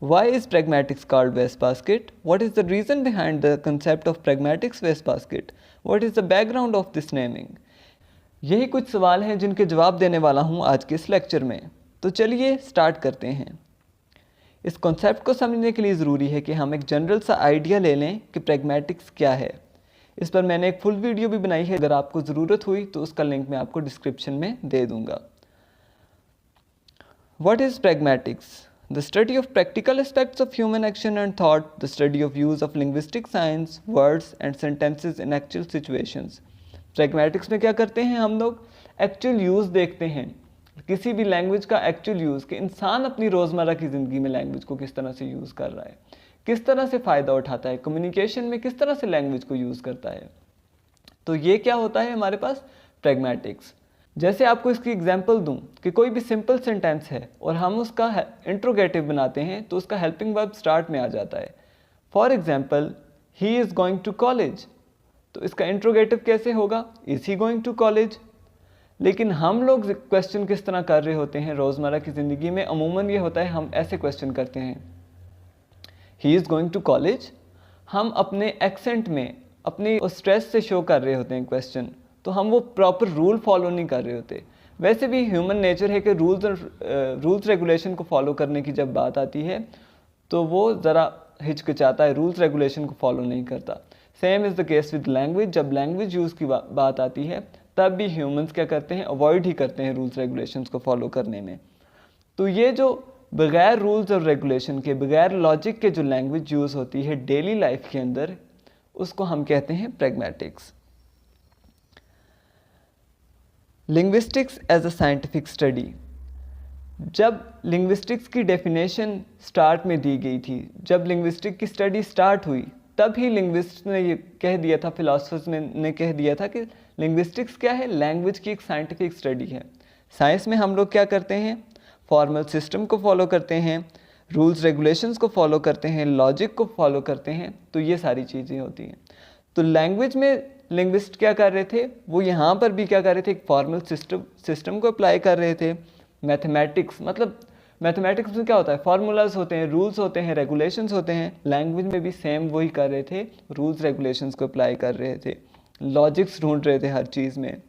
Why is pragmatics called wastebasket? What is the reason behind the concept of pragmatics wastebasket? What is the background of this naming? यही कुछ सवाल हैं जिनके जवाब देने वाला हूँ आज के इस लेक्चर में। तो चलिए स्टार्ट करते हैं। इस कॉन्सेप्ट को समझने के लिए ज़रूरी है कि हम एक जनरल सा आइडिया ले लें कि प्रैग्मैटिक्स क्या है। इस पर मैंने एक फुल वीडियो भी बनाई है, अगर आपको ज़रूरत हुई तो उसका लिंक मैं आपको डिस्क्रिप्शन में दे दूँगा। What is pragmatics? The study of practical aspects of human action and thought, the study of use of linguistic science, words and sentences in actual situations. Pragmatics में क्या करते हैं हम लोग? एक्चुअल यूज़ देखते हैं, किसी भी लैंग्वेज का एक्चुअल यूज़, कि इंसान अपनी रोज़मर्रा की ज़िंदगी में लैंग्वेज को किस तरह से यूज़ कर रहा है, किस तरह से फ़ायदा उठाता है, कम्युनिकेशन में किस तरह से लैंग्वेज को यूज़ करता है। तो ये क्या होता है हमारे पास? प्रैग्मैटिक्स। जैसे आपको इसकी एग्जांपल दूं कि कोई भी सिंपल सेंटेंस है और हम उसका इंट्रोगेटिव बनाते हैं तो उसका हेल्पिंग वर्ब स्टार्ट में आ जाता है। For example, he is going to college, तो इसका इंट्रोगेटिव कैसे होगा? Is he going to college. लेकिन हम लोग क्वेश्चन किस तरह कर रहे होते हैं रोज़मर्रा की ज़िंदगी में? अमूमन ये होता है, हम ऐसे क्वेश्चन करते हैं, he is going to college. हम अपने एक्सेंट में अपनी स्ट्रेस से शो कर रहे होते हैं क्वेश्चन, तो हम वो प्रॉपर रूल फॉलो नहीं कर रहे होते। वैसे भी ह्यूमन नेचर है कि रूल्स रेगुलेशन को फॉलो करने की जब बात आती है तो वो ज़रा हिचकिचाता है, रूल्स रेगुलेशन को फॉलो नहीं करता। Same is the case with language. जब लैंग्वेज यूज़ की बात आती है तब भी ह्यूमंस क्या करते हैं? अवॉइड ही करते हैं रूल्स रेगुलेशंस को फॉलो करने में। तो ये जो बग़ैर रूल्स और रेगुलेशन के, बग़ैर लॉजिक के जो लैंग्वेज यूज़ होती है डेली लाइफ के अंदर, उसको हम कहते हैं pragmatics. Linguistics as a scientific study. जब लिंग्विस्टिक्स की डेफिनेशन स्टार्ट में दी गई थी, जब लिंग्विस्टिक की स्टडी स्टार्ट हुई, तब ही लिंग्विस्ट ने ये कह दिया था, फिलोसफर्स ने कह दिया था कि लिंग्विस्टिक्स क्या है? लैंग्वेज की एक साइंटिफिक स्टडी है। साइंस में हम लोग क्या करते हैं? फॉर्मल सिस्टम को फॉलो करते हैं, रूल्स रेगुलेशंस को फॉलो करते हैं, लॉजिक को फॉलो करते हैं, तो ये सारी चीज़ें होती हैं। तो लैंग्वेज में लिंग्विस्ट क्या कर रहे थे? वो यहाँ पर भी क्या कर रहे थे? एक फॉर्मल सिस्टम को अप्लाई कर रहे थे। मैथमेटिक्स, मतलब मैथमेटिक्स में क्या होता है? फार्मूलाज होते हैं, रूल्स होते हैं, रेगुलेशंस होते हैं। लैंग्वेज में भी सेम वही कर रहे थे, रूल्स रेगुलेशंस को अप्लाई कर रहे थे, लॉजिक्स ढूंढ रहे थे हर चीज़ में,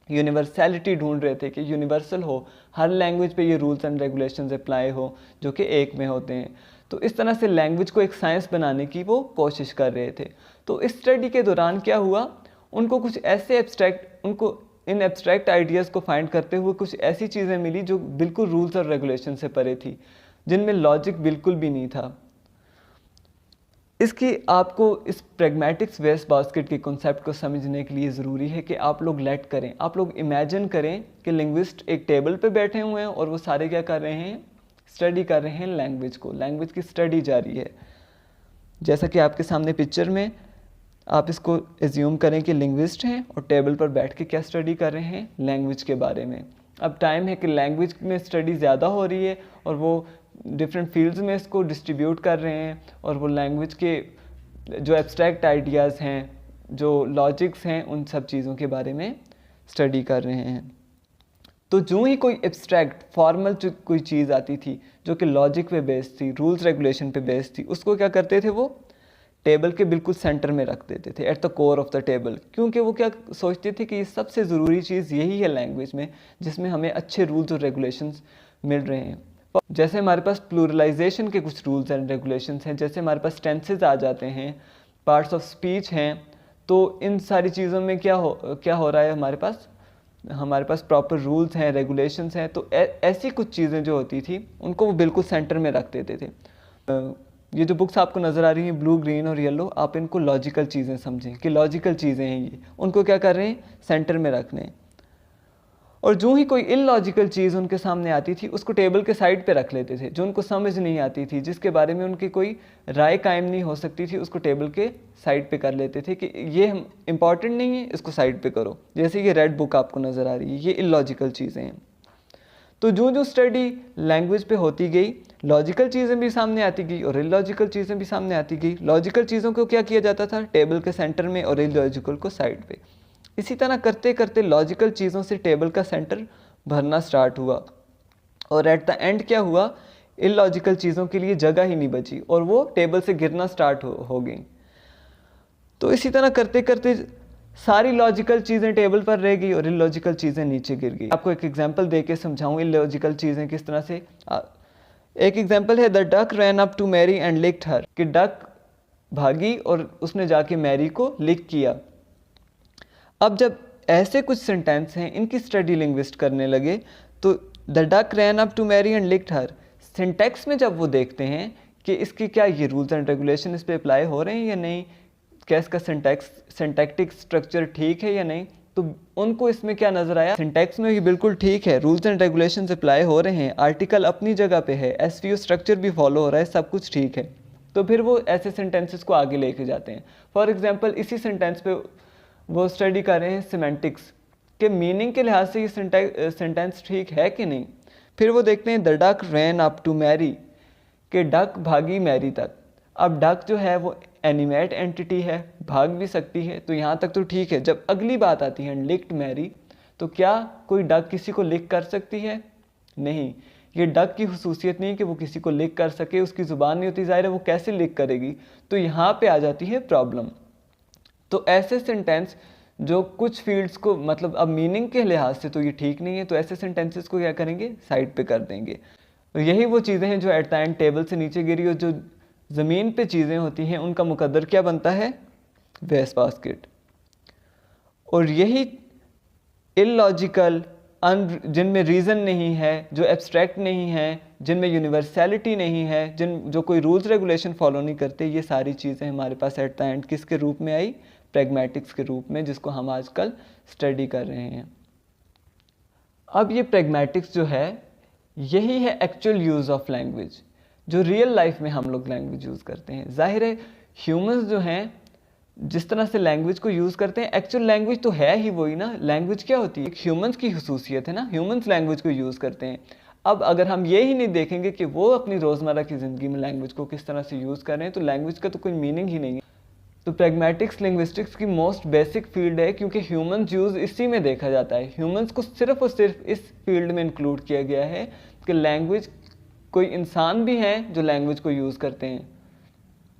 यूनिवर्सैलिटी ढूंढ रहे थे कि यूनिवर्सल हो, हर लैंग्वेज पे ये रूल्स एंड रेगुलेशंस अप्लाई हो जो कि एक में होते हैं। तो इस तरह से लैंग्वेज को एक साइंस बनाने की वो कोशिश कर रहे थे। तो इस स्टडी के दौरान क्या हुआ? उनको कुछ ऐसे इन एब्स्ट्रैक्ट आइडियाज़ को फाइंड करते हुए कुछ ऐसी चीज़ें मिली जो बिल्कुल रूल्स और रेगुलेशन से परे थी, जिनमें लॉजिक बिल्कुल भी नहीं था। इसकी आपको इस प्रैग्मैटिक्स वेस्ट बास्केट के कॉन्सेप्ट को समझने के लिए ज़रूरी है कि आप लोग लेट करें, आप लोग इमेजिन करें कि लिंग्विस्ट एक टेबल पे बैठे हुए हैं और वो सारे क्या कर रहे हैं? स्टडी कर रहे हैं लैंग्वेज को, लैंग्वेज की स्टडी जारी है। जैसा कि आपके सामने पिक्चर में आप इसको एज्यूम करें कि लिंग्विस्ट हैं और टेबल पर बैठ के क्या स्टडी कर रहे हैं? लैंग्वेज के बारे में। अब टाइम है कि लैंग्वेज में स्टडी ज़्यादा हो रही है और वो डिफरेंट फील्ड्स में इसको डिस्ट्रीब्यूट कर रहे हैं और वो लैंग्वेज के जो एब्स्ट्रैक्ट आइडियाज़ हैं, जो लॉजिक्स हैं, उन सब चीज़ों के बारे में स्टडी कर रहे हैं। तो जो ही कोई एब्स्ट्रैक्ट फॉर्मल कोई चीज़ आती थी जो कि लॉजिक पे बेस्ड थी, रूल्स रेगुलेशन पे बेस्ड थी, उसको क्या करते थे? वो टेबल के बिल्कुल सेंटर में रख देते थे, at the core of the table. क्योंकि वो क्या सोचते थे कि ये सबसे ज़रूरी चीज़ यही है लैंग्वेज में जिसमें हमें अच्छे रूल्स और रेगुलेशंस मिल रहे हैं। जैसे हमारे पास प्लूरलाइजेशन के कुछ रूल्स एंड रेगुलेशंस हैं, जैसे हमारे पास टेंसेज आ जाते हैं, पार्ट्स ऑफ स्पीच हैं, तो इन सारी चीज़ों में क्या हो रहा है? हमारे पास प्रॉपर रूल्स हैं, रेगुलेशंस हैं। तो ऐसी कुछ चीज़ें जो होती थी उनको वो बिल्कुल सेंटर में रख देते थे। ये जो बुक्स आपको नज़र आ रही हैं ब्लू, ग्रीन और येलो, आप इनको लॉजिकल चीज़ें समझें कि लॉजिकल चीज़ें हैं ये, उनको क्या कर रहे हैं? सेंटर में रख रहे हैं। और जो ही कोई इलॉजिकल चीज़ उनके सामने आती थी उसको टेबल के साइड पे रख लेते थे, जो उनको समझ नहीं आती थी, जिसके बारे में उनकी कोई राय कायम नहीं हो सकती थी, उसको टेबल के साइड पे कर लेते थे कि ये हम इम्पॉर्टेंट नहीं है, इसको साइड पे करो। जैसे ये रेड बुक आपको नज़र आ रही है, ये इलॉजिकल चीज़ें हैं। तो जो स्टडी लैंग्वेज पे होती गई, लॉजिकल चीज़ें भी सामने आती गई और इलॉजिकल चीज़ें भी सामने आती गई। लॉजिकल चीज़ों को क्या किया जाता था? टेबल के सेंटर में, और इलॉजिकल को साइड पे। इसी तरह करते करते लॉजिकल चीज़ों से टेबल का सेंटर भरना स्टार्ट हुआ और एट द एंड क्या हुआ? इलॉजिकल चीज़ों के लिए जगह ही नहीं बची और वो टेबल से गिरना स्टार्ट हो गई। तो इसी तरह करते करते सारी लॉजिकल चीज़ें टेबल पर रह गई और इलॉजिकल चीज़ें नीचे गिर गई। आपको एक एग्जांपल दे के समझाऊँ इलॉजिकल चीज़ें किस तरह से। एक एग्जांपल है the duck ran up to Mary and licked her, कि डक भागी और उसने जाके मैरी को लिक किया। अब जब ऐसे कुछ सेंटेंस हैं इनकी स्टडी लिंग्विस्ट करने लगे तो the duck ran up to Mary and licked her, syntax में जब वो देखते हैं कि इसकी क्या ये रूल्स एंड रेगुलेशन इस पे अप्लाई हो रहे हैं या नहीं, क्या इसका सिंटैक्टिक स्ट्रक्चर ठीक है या नहीं, तो उनको इसमें क्या नज़र आया, सिंटैक्स में ये बिल्कुल ठीक है, रूल्स एंड रेगुलेशन अप्लाई हो रहे हैं, आर्टिकल अपनी जगह पे है, एसवीओ स्ट्रक्चर भी फॉलो हो रहा है, सब कुछ ठीक है। तो फिर वो ऐसे सेंटेंसेस को आगे लेके जाते हैं। फॉर एग्जांपल इसी सेंटेंस पे वो स्टडी कर रहे हैं सिमेंटिक्स के मीनिंग के लिहाज से ये सेंटेंस ठीक है कि नहीं। फिर वो देखते हैं the duck ran up to Mary, कि डक भागी मैरी तक। अब डक जो है वो एनिमेट एंटिटी है, भाग भी सकती है, तो यहाँ तक तो ठीक है। जब अगली बात आती है लिक्ड मैरी, तो क्या कोई डक किसी को लिक कर सकती है? नहीं, ये डक की हुसूसियत नहीं कि वो किसी को लिक कर सके, उसकी ज़ुबान नहीं होती, ज़ाहिर है वो कैसे लिक करेगी। तो यहाँ पे आ जाती है प्रॉब्लम। तो ऐसे सेंटेंस जो कुछ फील्ड्स को मतलब अब मीनिंग के लिहाज से तो ये ठीक नहीं है, तो ऐसे सेंटेंसेस को क्या करेंगे, साइड पे कर देंगे। तो यही वो चीज़ें हैं जो एट द एंड टेबल से नीचे गिरी और जो ज़मीन पे चीज़ें होती हैं उनका मुकद्दर क्या बनता है, वेस्ट बास्केट। और यही इलॉजिकल जिनमें रीज़न नहीं है, जो एब्स्ट्रैक्ट नहीं है, जिनमें यूनिवर्सैलिटी नहीं है, जो कोई रूल्स रेगुलेशन फॉलो नहीं करते, ये सारी चीज़ें हमारे पास एट द एंड किसके रूप में आई, प्रैग्मेटिक्स के रूप में, जिसको हम आजकल स्टडी कर रहे हैं। अब ये प्रैग्मेटिक्स जो है यही है एक्चुअल यूज़ ऑफ लैंग्वेज, जो रियल लाइफ में हम लोग लैंग्वेज यूज़ करते हैं। जाहिर है ह्यूमंस जो हैं जिस तरह से लैंग्वेज को यूज़ करते हैं, एक्चुअल लैंग्वेज तो है ही वही ना। लैंग्वेज क्या होती है, ह्यूमंस की हुसूसियत है ना, ह्यूमंस लैंग्वेज को यूज़ करते हैं। अब अगर हम ये ही नहीं देखेंगे कि वो अपनी रोज़मर्रा की ज़िंदगी में लैंग्वेज को किस तरह से यूज़ कर रहे हैं, तो लैंग्वेज का तो कोई मीनिंग ही नहीं है। तो प्रैग्मेटिक्स लिंग्विस्टिक्स की मोस्ट बेसिक फील्ड है, क्योंकि ह्यूमंस यूज़ इसी में देखा जाता है। ह्यूमंस को सिर्फ और सिर्फ इस फील्ड में इंक्लूड किया गया है कि लैंग्वेज, कोई इंसान भी हैं जो लैंग्वेज को यूज़ करते हैं,